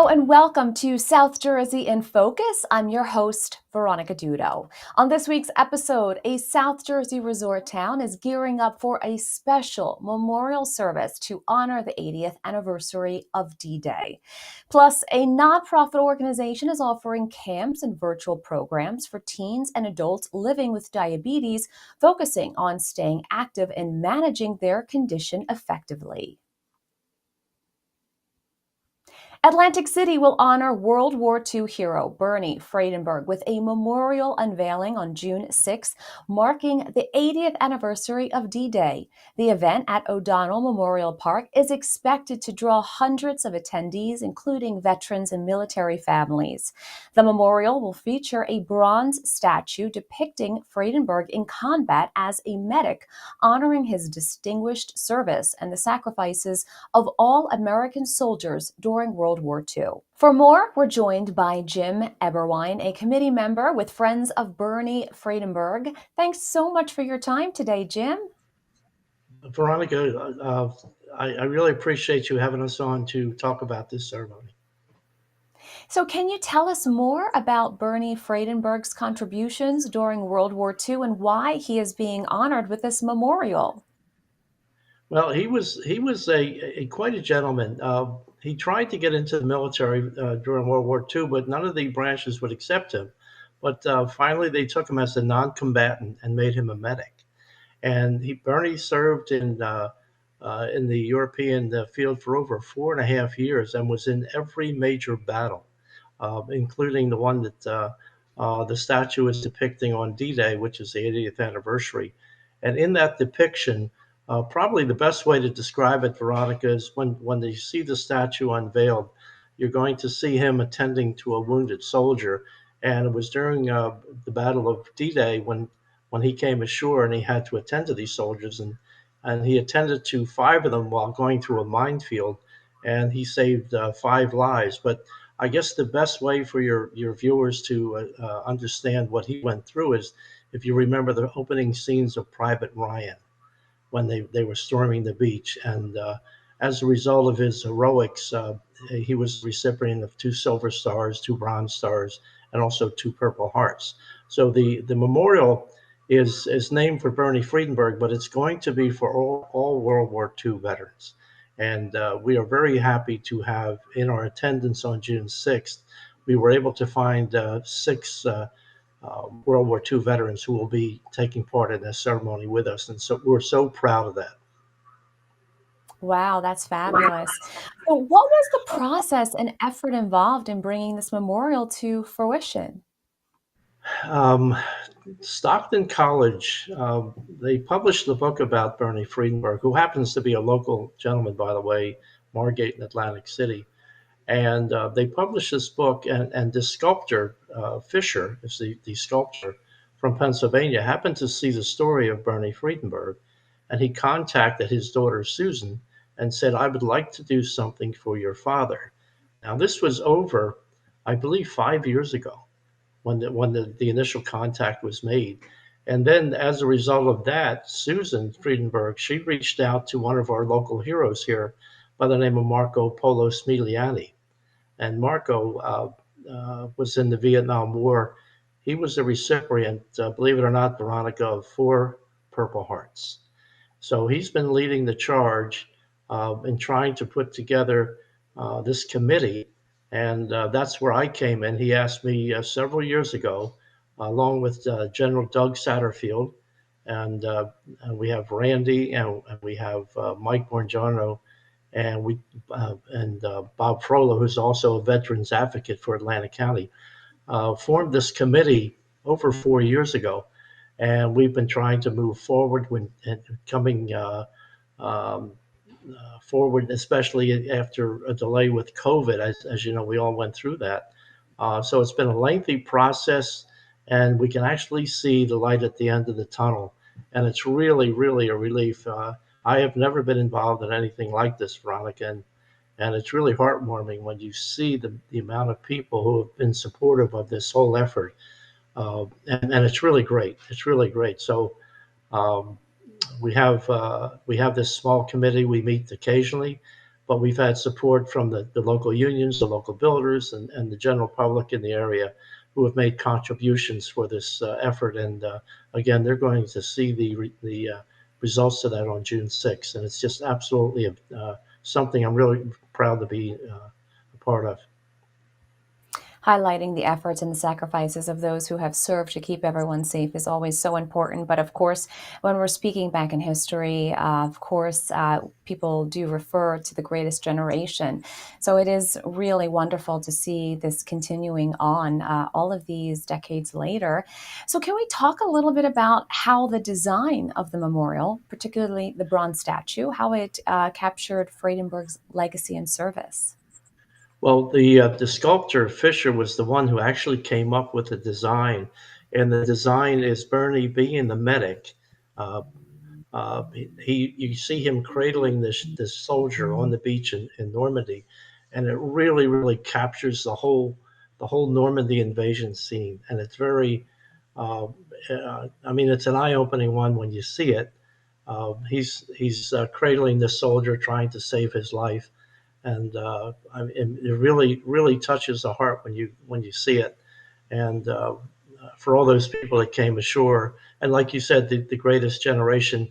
Hello and welcome to South Jersey in Focus. I'm your host, Veronica Dudo. On this week's episode, a South Jersey resort town is gearing up for a special memorial service to honor the 80th anniversary of D-Day. Plus, a nonprofit organization is offering camps and virtual programs for teens and adults living with diabetes, focusing on staying active and managing their condition effectively. Atlantic City will honor World War II hero Bernie Friedenberg with a memorial unveiling on June 6th, marking the 80th anniversary of D-Day. The event at O'Donnell Memorial Park is expected to draw hundreds of attendees, including veterans and military families. The memorial will feature a bronze statue depicting Friedenberg in combat as a medic, honoring his distinguished service and the sacrifices of all American soldiers during World War II. For more, we're joined by Jim Eberwein, a committee member with Friends of Bernie Friedenberg. Thanks so much for your time today, Jim. Veronica, I really appreciate you having us on to talk about this ceremony. So can you tell us more about Bernie Friedenberg's contributions during World War II and why he is being honored with this memorial? Well, he was a quite a gentleman. He tried to get into the military during World War II, but none of the branches would accept him. But finally, they took him as a non-combatant and made him a medic. And Bernie served in the European field for over 4.5 years and was in every major battle, including the one that the statue is depicting on D-Day, which is the 80th anniversary. And in that depiction, probably the best way to describe it, Veronica, is when you see the statue unveiled, you're going to see him attending to a wounded soldier. And it was during the Battle of D-Day when he came ashore and he had to attend to these soldiers, and he attended to five of them while going through a minefield, and he saved five lives. But I guess the best way for your viewers to understand what he went through is if you remember the opening scenes of Private Ryan when they were storming the beach. And as a result of his heroics, he was the recipient of 2 Silver Stars, 2 Bronze Stars, and also 2 Purple Hearts. So the memorial is named for Bernie Friedenberg, but it's going to be for all World War II veterans. And we are very happy to have in our attendance on June 6th, we were able to find six World War II veterans who will be taking part in this ceremony with us. And so we're so proud of that. Wow, that's fabulous. So what was the process and effort involved in bringing this memorial to fruition? Um, Stockton College, they published the book about Bernie Friedenberg, who happens to be a local gentleman, by the way, Margate in Atlantic City. And they published this book, and this sculptor, Fisher, is the sculptor from Pennsylvania, happened to see the story of Bernie Friedenberg. And he contacted his daughter, Susan, and said, I would like to do something for your father. Now, this was over, I believe, 5 years ago when the initial contact was made. And then as a result of that, Susan Friedenberg, she reached out to one of our local heroes here by the name of Marco Polo Smigliani. And Marco was in the Vietnam War. He was the recipient, believe it or not, Veronica, of 4 Purple Hearts. So he's been leading the charge in trying to put together this committee, and that's where I came in. He asked me several years ago, along with General Doug Satterfield, and we have Randy, and we have Mike Borgiorno, and Bob Frola, who's also a veterans advocate for Atlantic County, formed this committee over 4 years ago, and we've been trying to move forward when coming um, forward, especially after a delay with COVID. As you know, we all went through that. So it's been a lengthy process, and we can actually see the light at the end of the tunnel. And it's really, really a relief. I have never been involved in anything like this, Veronica, and it's really heartwarming when you see the amount of people who have been supportive of this whole effort. And it's really great. It's really great. So um, we have this small committee. We meet occasionally, but we've had support from the local unions, the local builders, and the general public in the area who have made contributions for this effort. And again, they're going to see the results of that on June 6th. And it's just absolutely something I'm really proud to be a part of. Highlighting the efforts and the sacrifices of those who have served to keep everyone safe is always so important. But of course, when we're speaking back in history, of course, people do refer to the greatest generation. So it is really wonderful to see this continuing on all of these decades later. So, can we talk a little bit about how the design of the memorial, particularly the bronze statue, how it captured Friedenberg's legacy and service? Well, the sculptor Fisher was the one who actually came up with the design, and the design is Bernie being the medic. Uh, he you see him cradling this soldier on the beach in Normandy, and it really captures the whole Normandy invasion scene, and it's very. I mean, it's an eye-opening one when you see it. He's cradling this soldier, trying to save his life, and it really touches the heart when you see it. And for all those people that came ashore, and like you said, the greatest generation.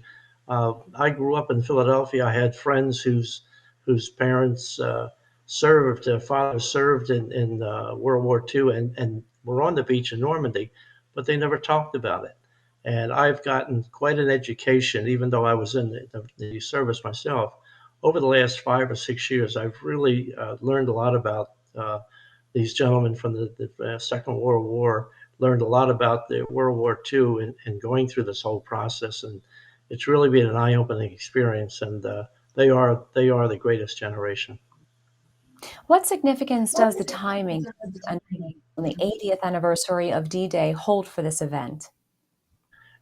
I grew up in Philadelphia. I had friends whose parents served, their father served in World War II, and were on the beach in Normandy, but they never talked about it. And I've gotten quite an education, even though I was in the service myself. Over the last 5 or 6 years, I've really learned a lot about these gentlemen from the Second World War, learned a lot about the World War II and going through this whole process. And it's really been an eye-opening experience. And they are the greatest generation. What significance does the timing on the 80th anniversary of D-Day hold for this event?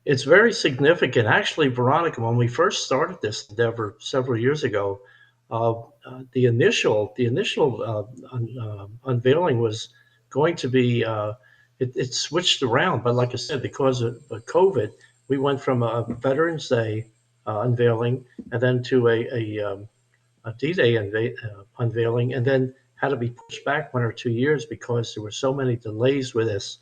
It's very significant. Actually, Veronica, when we first started this endeavor several years ago, the initial unveiling was going to be it switched around, but like I said, because of COVID, we went from a Veterans Day unveiling and then to a D-Day unveiling, and then had to be pushed back 1 or 2 years because there were so many delays with this,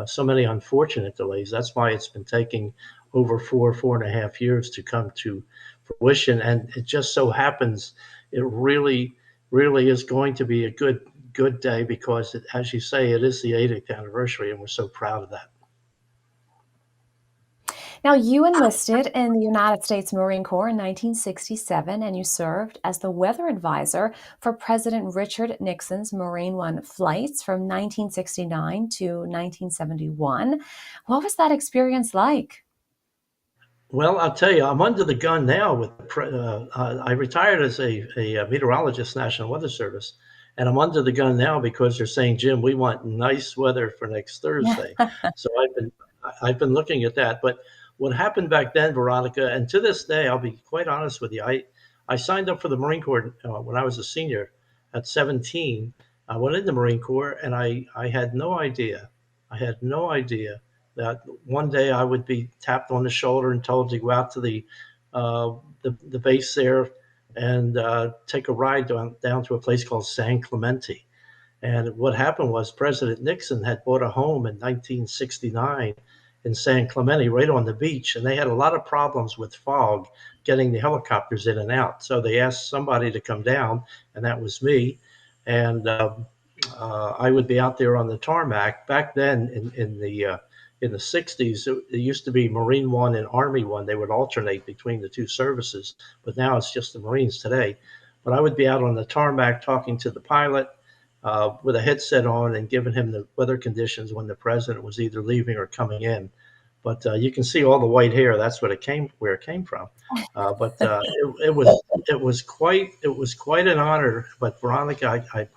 so many unfortunate delays. That's why it's been taking over 4.5 years to come to fruition. And it just so happens it really is going to be a good day because, as you say, it is the 80th anniversary, and we're so proud of that. Now, you enlisted in the United States Marine Corps in 1967, and you served as the weather advisor for President Richard Nixon's Marine One flights from 1969 to 1971. What was that experience like? Well, I'll tell you, I'm under the gun now. I retired as a meteorologist, National Weather Service, and I'm under the gun now because they're saying, Jim, we want nice weather for next Thursday. So I've been looking at that. But what happened back then, Veronica, and to this day, I'll be quite honest with you, I signed up for the Marine Corps when I was a senior at 17. I went in the Marine Corps, and I had no idea. I had no idea that one day I would be tapped on the shoulder and told to go out to the base there and take a ride down to a place called San Clemente. And what happened was President Nixon had bought a home in 1969 in San Clemente, right on the beach, and they had a lot of problems with fog getting the helicopters in and out. So they asked somebody to come down, and that was me. And I would be out there on the tarmac. Back then, in the 60s, it used to be Marine One and Army One. They would alternate between the two services, but now it's just the Marines today. But I would be out on the tarmac talking to the pilot with a headset on and giving him the weather conditions when the president was either leaving or coming in. But you can see all the white hair. That's where it came from. But it was quite an honor. But Veronica, I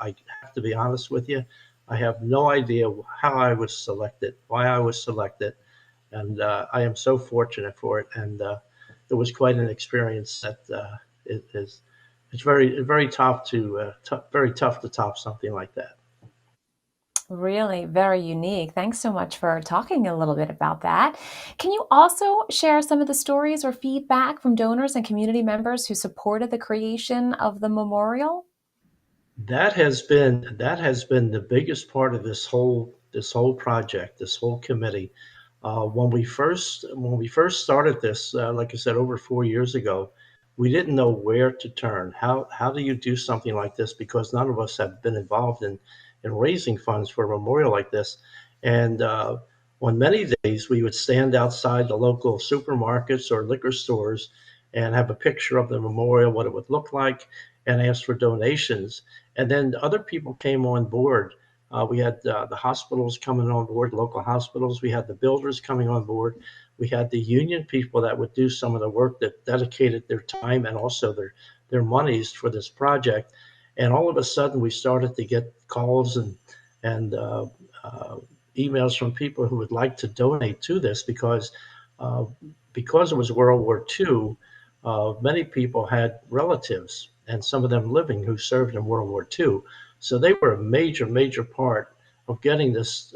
have to be honest with you. I have no idea how I was selected, why I was selected, and I am so fortunate for it. And it was quite an experience that it is. It's very tough to very tough to top something like that. Really very unique. Thanks so much for talking a little bit about that. Can you also share some of the stories or feedback from donors and community members who supported the creation of the memorial? That has been the biggest part of this whole project, this whole committee. When we first started this, like I said, over 4 years ago, we didn't know where to turn. How do you do something like this? Because none of us have been involved in raising funds for a memorial like this. And on many days, we would stand outside the local supermarkets or liquor stores and have a picture of the memorial, what it would look like, and ask for donations. And then other people came on board. We had the hospitals coming on board, local hospitals. We had the builders coming on board. We had the union people that would do some of the work, that dedicated their time and also their monies for this project. And all of a sudden, we started to get calls and uh, emails from people who would like to donate to this, uh, because it was World War II. Many people had relatives, and some of them living, who served in World War II. So they were a major, major part of getting this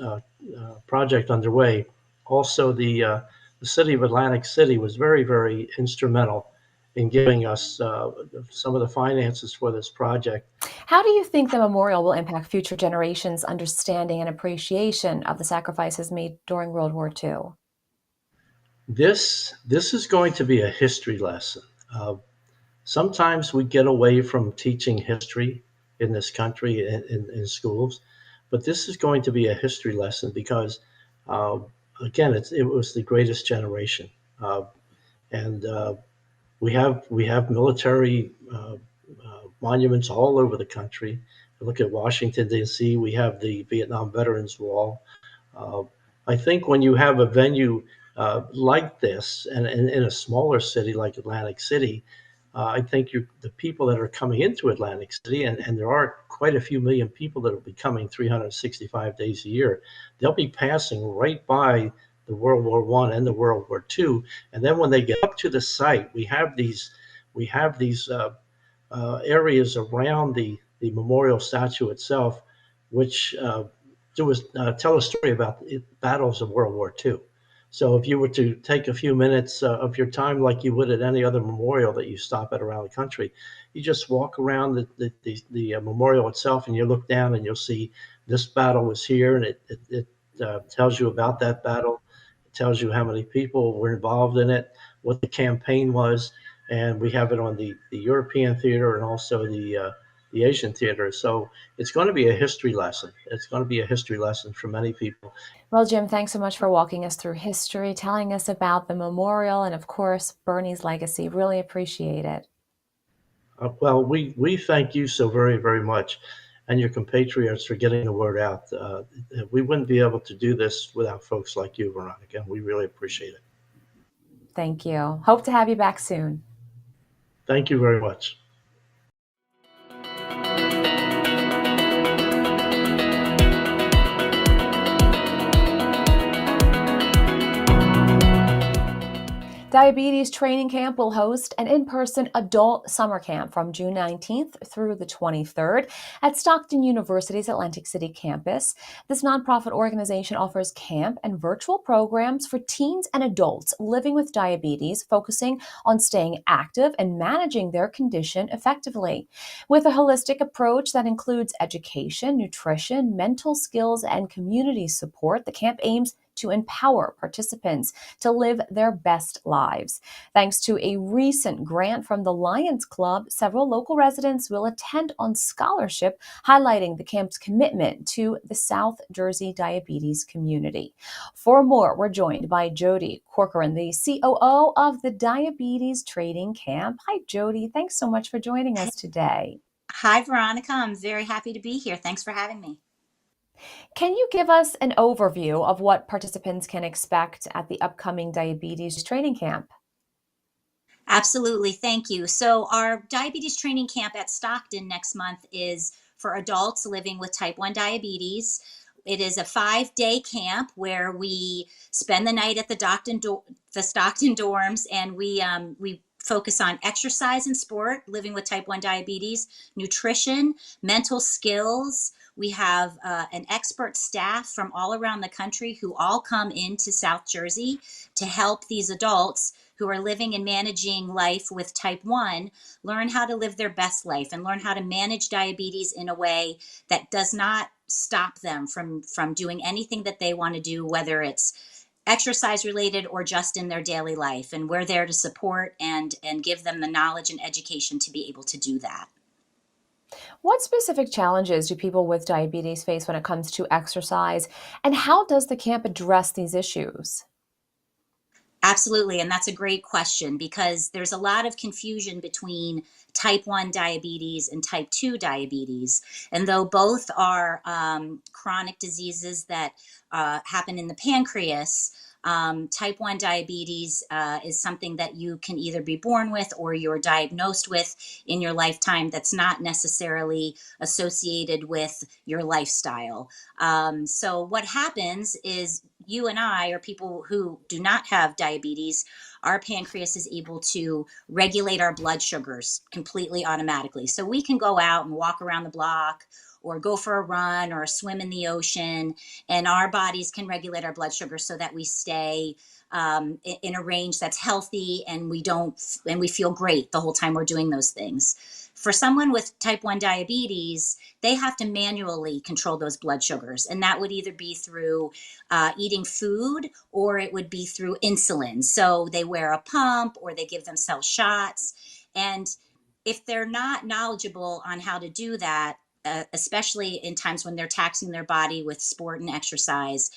project underway. Also, the city of Atlantic City was very, very instrumental in giving us some of the finances for this project. How do you think the memorial will impact future generations' understanding and appreciation of the sacrifices made during World War II? This is going to be a history lesson. Uh, Sometimes we get away from teaching history in this country in schools, but this is going to be a history lesson because, uh, again, it was the greatest generation, and we have military monuments all over the country. Look at Washington D.C. We have the Vietnam Veterans Wall. Uh, I think when you have a venue like this, and in a smaller city like Atlantic City, I think the people that are coming into Atlantic City, and there are quite a few million people that will be coming 365 days a year, they'll be passing right by the World War One and the World War Two, and then when they get up to the site, we have these areas around the memorial statue itself, which tell a story about the battles of World War II. So if you were to take a few minutes of your time, like you would at any other memorial that you stop at around the country, you just walk around the memorial itself, and you look down and you'll see this battle was here, and it tells you about that battle. It tells you how many people were involved in it, what the campaign was, and we have it on the European theater and also the Asian theater. So it's going to be a history lesson. It's going to be a history lesson for many people. Well, Jim, thanks so much for walking us through history, telling us about the memorial, and of course, Bernie's legacy. Really appreciate it. Well, we thank you so very, very much, and your compatriots, for getting the word out. We wouldn't be able to do this without folks like you, Veronica, and we really appreciate it. Thank you. Hope to have you back soon. Thank you very much. Diabetes Training Camp will host an in-person adult summer camp from June 19th through the 23rd at Stockton University's Atlantic City campus. This nonprofit organization offers camp and virtual programs for teens and adults living with diabetes, focusing on staying active and managing their condition effectively. With a holistic approach that includes education, nutrition, mental skills, and community support, the camp aims to empower participants to live their best lives. Thanks to a recent grant from the Lions Club, several local residents will attend on scholarship, highlighting the camp's commitment to the South Jersey diabetes community. For more, we're joined by Jody Corcoran, the COO of the Diabetes Training Camp. Hi, Jody. Thanks so much for joining us today. Hi, Veronica. I'm very happy to be here. Thanks for having me. Can you give us an overview of what participants can expect at the upcoming Diabetes Training Camp? Absolutely. Thank you. So, our diabetes training camp at Stockton next month is for adults living with type 1 diabetes. It is a 5-day camp where we spend the night at the Stockton dorms, and we focus on exercise and sport, living with type 1 diabetes, nutrition, mental skills. We have an expert staff from all around the country who all come into South Jersey to help these adults who are living and managing life with type 1 learn how to live their best life and learn how to manage diabetes in a way that does not stop them from doing anything that they want to do, whether it's exercise related or just in their daily life. And we're there to support and give them the knowledge and education to be able to do that. What specific challenges do people with diabetes face when it comes to exercise, and how does the camp address these issues? Absolutely. And that's a great question because there's a lot of confusion between type 1 diabetes and type 2 diabetes. And though both are chronic diseases that happen in the pancreas, type 1 diabetes is something that you can either be born with or you're diagnosed with in your lifetime that's not necessarily associated with your lifestyle. So, what happens is you and I, or people who do not have diabetes, our pancreas is able to regulate our blood sugars completely automatically. So we can go out and walk around the block or go for a run or a swim in the ocean, and our bodies can regulate our blood sugar so that we stay in a range that's healthy and we feel great the whole time we're doing those things. For someone with type 1 diabetes, they have to manually control those blood sugars. And that would either be through eating food or it would be through insulin. So they wear a pump or they give themselves shots. And if they're not knowledgeable on how to do that, especially in times when they're taxing their body with sport and exercise,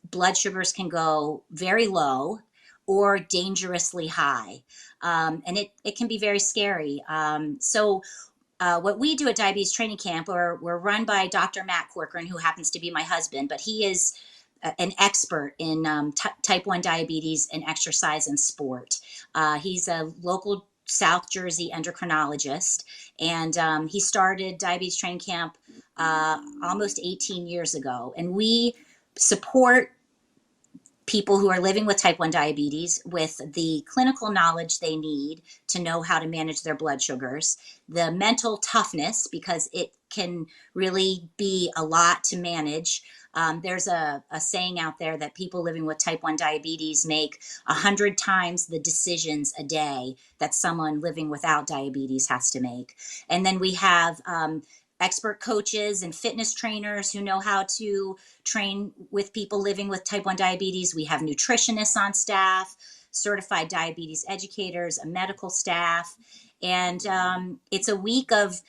blood sugars can go very low or dangerously high. And it can be very scary. What we do at Diabetes Training Camp, we're run by Dr. Matt Corcoran, who happens to be my husband, but he is an expert in type 1 diabetes and exercise and sport. He's a local South Jersey endocrinologist, and he started Diabetes Training Camp almost 18 years ago. And we support people who are living with type 1 diabetes with the clinical knowledge they need to know how to manage their blood sugars, the mental toughness, because it can really be a lot to manage. There's a saying out there that people living with type 1 diabetes make 100 times the decisions a day that someone living without diabetes has to make. And then we have expert coaches and fitness trainers who know how to train with people living with type 1 diabetes. We have nutritionists on staff, certified diabetes educators, a medical staff. And it's a week of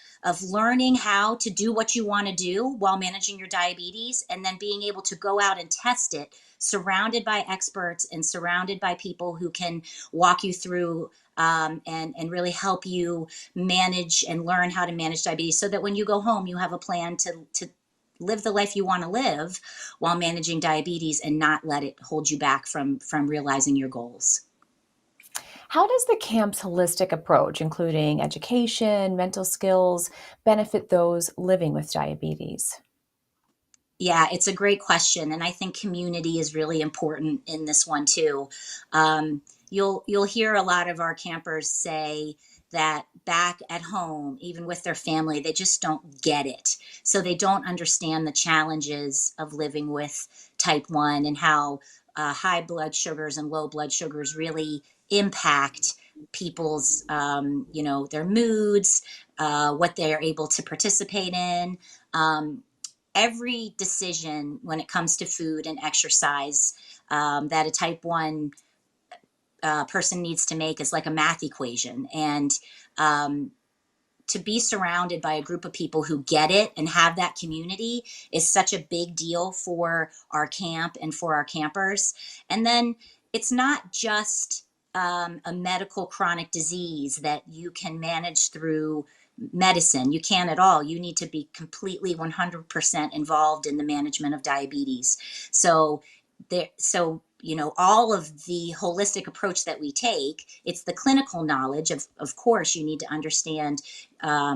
learning how to do what you want to do while managing your diabetes, and then being able to go out and test it, surrounded by experts and surrounded by people who can walk you through and really help you manage and learn how to manage diabetes, so that when you go home, you have a plan to live the life you want to live while managing diabetes and not let it hold you back from realizing your goals. How does the camp's holistic approach, including education, mental skills, benefit those living with diabetes? Yeah, it's a great question, and I think community is really important in this one too. You'll hear a lot of our campers say that back at home, even with their family, they just don't get it. So they don't understand the challenges of living with type 1 and how high blood sugars and low blood sugars really impact people's, their moods, what they are able to participate in. Every decision when it comes to food and exercise that a type 1 person needs to make is like a math equation. And to be surrounded by a group of people who get it and have that community is such a big deal for our camp and for our campers. And then it's not just a medical chronic disease that you can manage through medicine. You can't at all. You need to be completely 100% involved in the management of diabetes. All of the holistic approach that we take, it's the clinical knowledge of course, you need to understand, how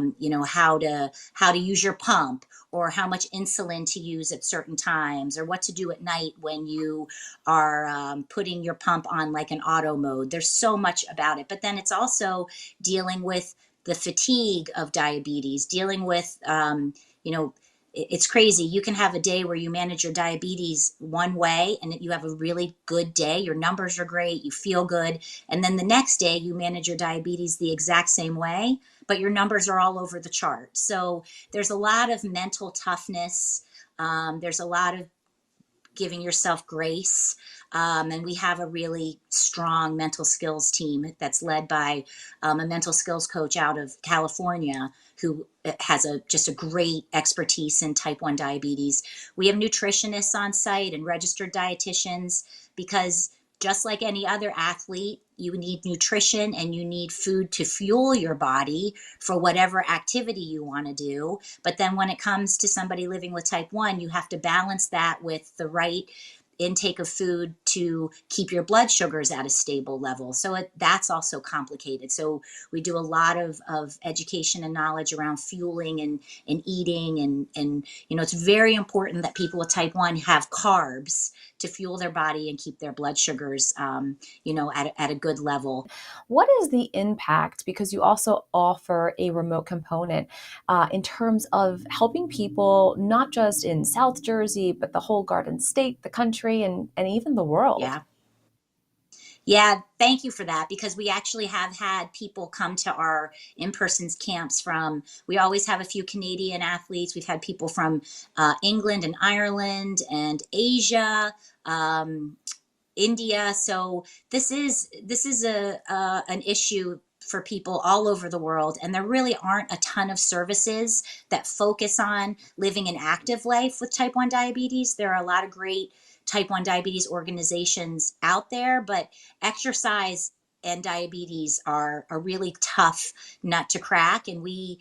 to use your pump, or how much insulin to use at certain times, or what to do at night when you are putting your pump on like an auto mode. There's so much about it, but then it's also dealing with the fatigue of diabetes, dealing with, it's crazy. You can have a day where you manage your diabetes one way and you have a really good day. Your numbers are great. You feel good. And then the next day you manage your diabetes the exact same way, but your numbers are all over the chart. So there's a lot of mental toughness. There's a lot of giving yourself grace. And we have a really strong mental skills team that's led by a mental skills coach out of California who has just a great expertise in type 1 diabetes. We have nutritionists on site and registered dietitians because just like any other athlete, you need nutrition and you need food to fuel your body for whatever activity you want to do. But then when it comes to somebody living with type 1, you have to balance that with the right intake of food to keep your blood sugars at a stable level. So that's also complicated. So we do a lot of education and knowledge around fueling and eating. And it's very important that people with type 1 have carbs to fuel their body and keep their blood sugars, at a good level. What is the impact, because you also offer a remote component, in terms of helping people, not just in South Jersey, but the whole Garden State, the country, and even the world? Yeah. Yeah, thank you for that, because we actually have had people come to our in-person camps we always have a few Canadian athletes. We've had people from England and Ireland and Asia, India. So this is an issue for people all over the world, and there really aren't a ton of services that focus on living an active life with type 1 diabetes. There are a lot of great type 1 diabetes organizations out there, but exercise and diabetes are a really tough nut to crack. And we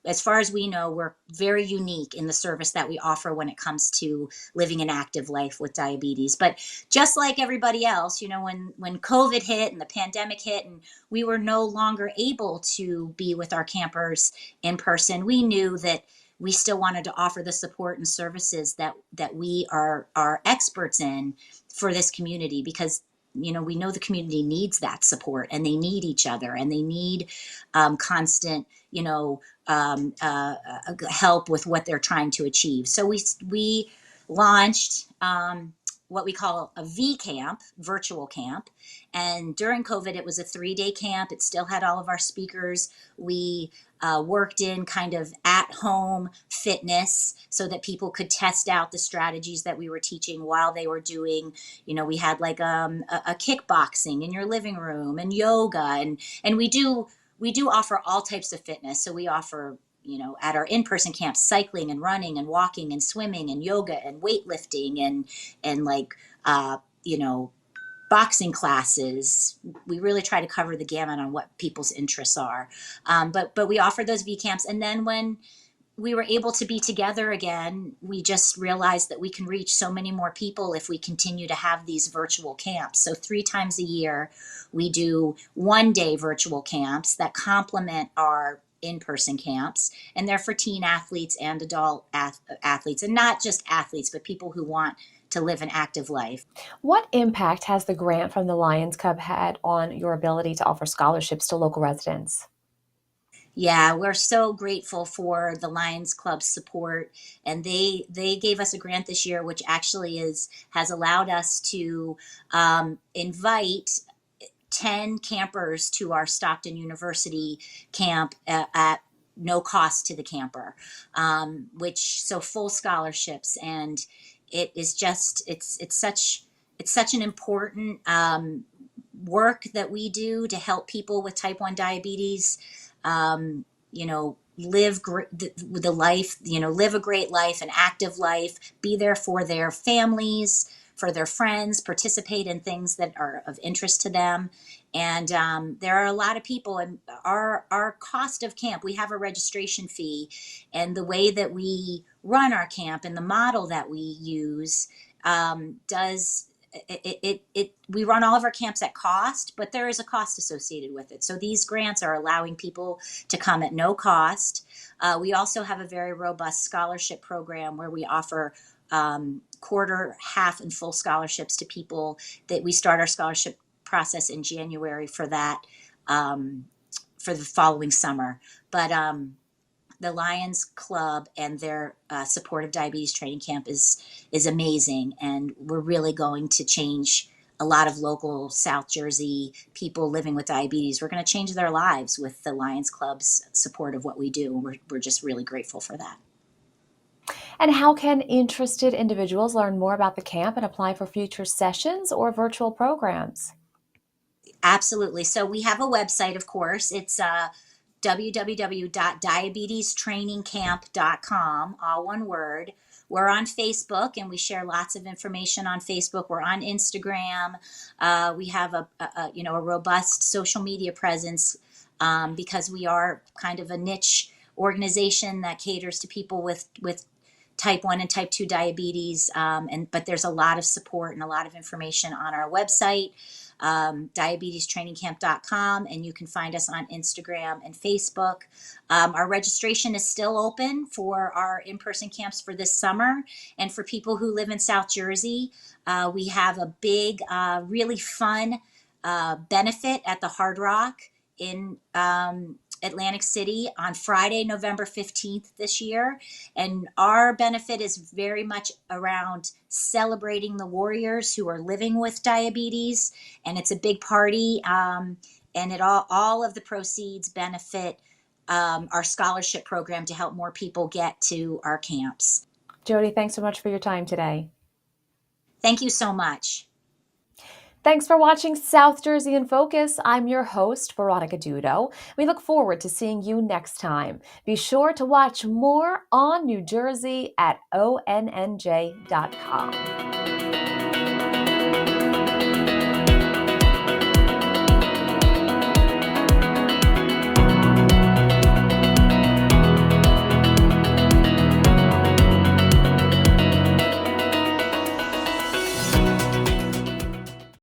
as far as we know, we're very unique in the service that we offer when it comes to living an active life with diabetes. But just like everybody else, when COVID hit and the pandemic hit and we were no longer able to be with our campers in person, we knew that we still wanted to offer the support and services that we are experts in for this community, because we know the community needs that support, and they need each other, and they need constant help with what they're trying to achieve. So we launched what we call a V camp, virtual camp. And during COVID, it was a 3-day camp. It still had all of our speakers. We worked in kind of at-home fitness so that people could test out the strategies that we were teaching while they were doing, we had like a kickboxing in your living room and yoga. And we do offer all types of fitness. So we offer, at our in-person camps, cycling and running and walking and swimming and yoga and weightlifting and like, boxing classes. We really try to cover the gamut on what people's interests are. But we offer those V camps. And then when we were able to be together again, we just realized that we can reach so many more people if we continue to have these virtual camps. So 3 times a year, we do 1-day virtual camps that complement our in-person camps, and they're for teen athletes and adult athletes, and not just athletes, but people who want to live an active life. What impact has the grant from the Lions Club had on your ability to offer scholarships to local residents? Yeah, we're so grateful for the Lions Club support, and they gave us a grant this year, which actually has allowed us to invite 10 campers to our Stockton University camp at no cost to the camper, so full scholarships. And it is just it's such an important work that we do to help people with type 1 diabetes live the life, live a great life, an active life, be there for their families, for their friends, participate in things that are of interest to them. And there are a lot of people, and our cost of camp, we have a registration fee, and the way that we run our camp and the model that we use we run all of our camps at cost, but there is a cost associated with it. So these grants are allowing people to come at no cost. We also have a very robust scholarship program where we offer quarter, half, and full scholarships to people. That we start our scholarship process in January for that, for the following summer. But the Lions Club and their support of diabetes training camp is amazing, and we're really going to change a lot of local South Jersey people living with diabetes. We're going to change their lives with the Lions Club's support of what we do. We're just really grateful for that. And how can interested individuals learn more about the camp and apply for future sessions or virtual programs? Absolutely. So we have a website, of course. It's www.diabetestrainingcamp.com, all one word. We're on Facebook, and we share lots of information on Facebook. We're on Instagram. We have a robust social media presence, because we are kind of a niche organization that caters to people with type 1 and type 2 diabetes. But there's a lot of support and a lot of information on our website, diabetestrainingcamp.com, and you can find us on Instagram and Facebook. Our registration is still open for our in-person camps for this summer. And for people who live in South Jersey, we have a big, really fun benefit at the Hard Rock in Atlantic City on Friday, November 15th this year. And our benefit is very much around celebrating the warriors who are living with diabetes. And it's a big party. And all of the proceeds benefit our scholarship program to help more people get to our camps. Jody, thanks so much for your time today. Thank you so much. Thanks for watching South Jersey in Focus. I'm your host, Veronica Dudo. We look forward to seeing you next time. Be sure to watch more on New Jersey at ONNJ.com.